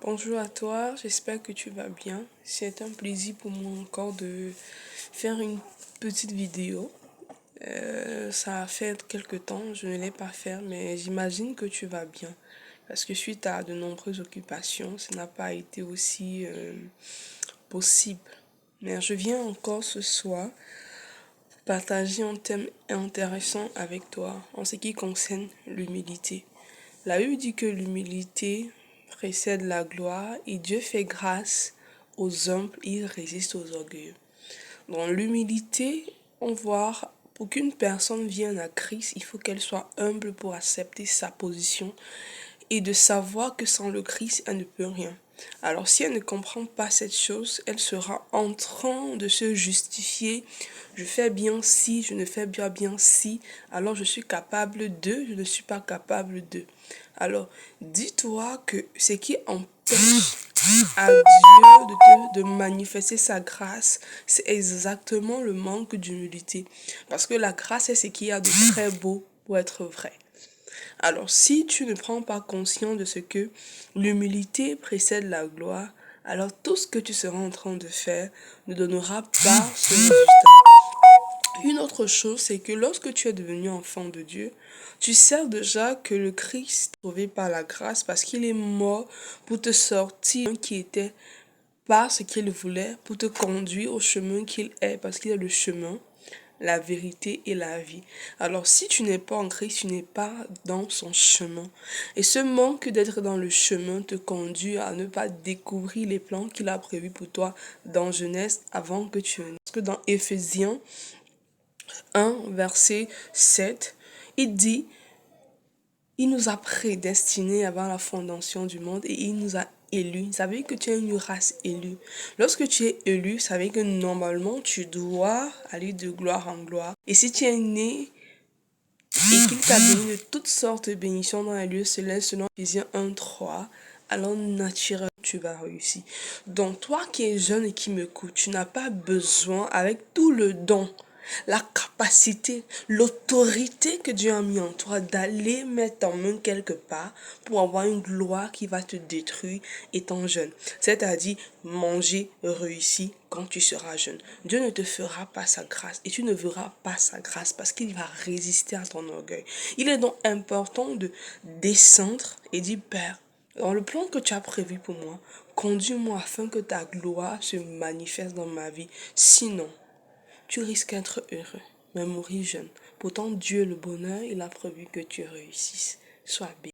Bonjour à toi, j'espère que tu vas bien. C'est un plaisir pour moi encore de faire une petite vidéo. Ça a fait quelque temps, je ne l'ai pas fait, mais j'imagine que tu vas bien. Parce que suite à de nombreuses occupations, ça n'a pas été aussi possible. Mais je viens encore ce soir partager un thème intéressant avec toi en ce qui concerne l'humilité. La Bible dit que l'humilité précède la gloire et Dieu fait grâce aux humbles et il résiste aux orgueilleux. Dans l'humilité, on voit pour qu'une personne vienne à Christ, il faut qu'elle soit humble pour accepter sa position et de savoir que sans le Christ, elle ne peut rien. Alors si elle ne comprend pas cette chose, elle sera en train de se justifier. Je fais bien si, je ne fais bien si, alors je suis capable de, je ne suis pas capable de. Alors dis-toi que ce qui empêche à Dieu de manifester sa grâce, c'est exactement le manque d'humilité. Parce que la grâce est ce qu'il y a de très beau pour être vrai. Alors, si tu ne prends pas conscience de ce que l'humilité précède la gloire, alors tout ce que tu seras en train de faire ne donnera pas ce résultat. Une autre chose, c'est que lorsque tu es devenu enfant de Dieu, tu sais déjà que le Christ est sauvé par la grâce parce qu'il est mort pour te sortir qui était pas ce qu'il voulait, pour te conduire au chemin qu'il est parce qu'il est le chemin, la vérité et la vie. Alors si tu n'es pas en Christ, tu n'es pas dans son chemin. Et ce manque d'être dans le chemin te conduit à ne pas découvrir les plans qu'il a prévus pour toi dans Genèse avant que tu naisses. Parce que dans Éphésiens 1, verset 7, il dit, il nous a prédestinés avant la fondation du monde et il nous a élus. Ça veut dire que tu es une race élue. Lorsque tu es élu, ça veut dire que normalement tu dois aller de gloire en gloire. Et si tu es né et qu'il t'a donné de toutes sortes de bénédictions dans les lieux célestes selon Éphésiens 1, 3, alors naturellement tu vas réussir. Donc toi qui es jeune et qui m'écoutes, tu n'as pas besoin avec tout le don, la capacité, l'autorité que Dieu a mis en toi d'aller mettre en main quelque part pour avoir une gloire qui va te détruire étant jeune. C'est-à-dire manger, réussir quand tu seras jeune. Dieu ne te fera pas sa grâce et tu ne verras pas sa grâce parce qu'il va résister à ton orgueil. Il est donc important de descendre et dire, Père, dans le plan que tu as prévu pour moi, conduis-moi afin que ta gloire se manifeste dans ma vie. Sinon, tu risques d'être heureux, mais mourir jeune. Pourtant, Dieu, le bonheur, il a prévu que tu réussisses. Sois béni.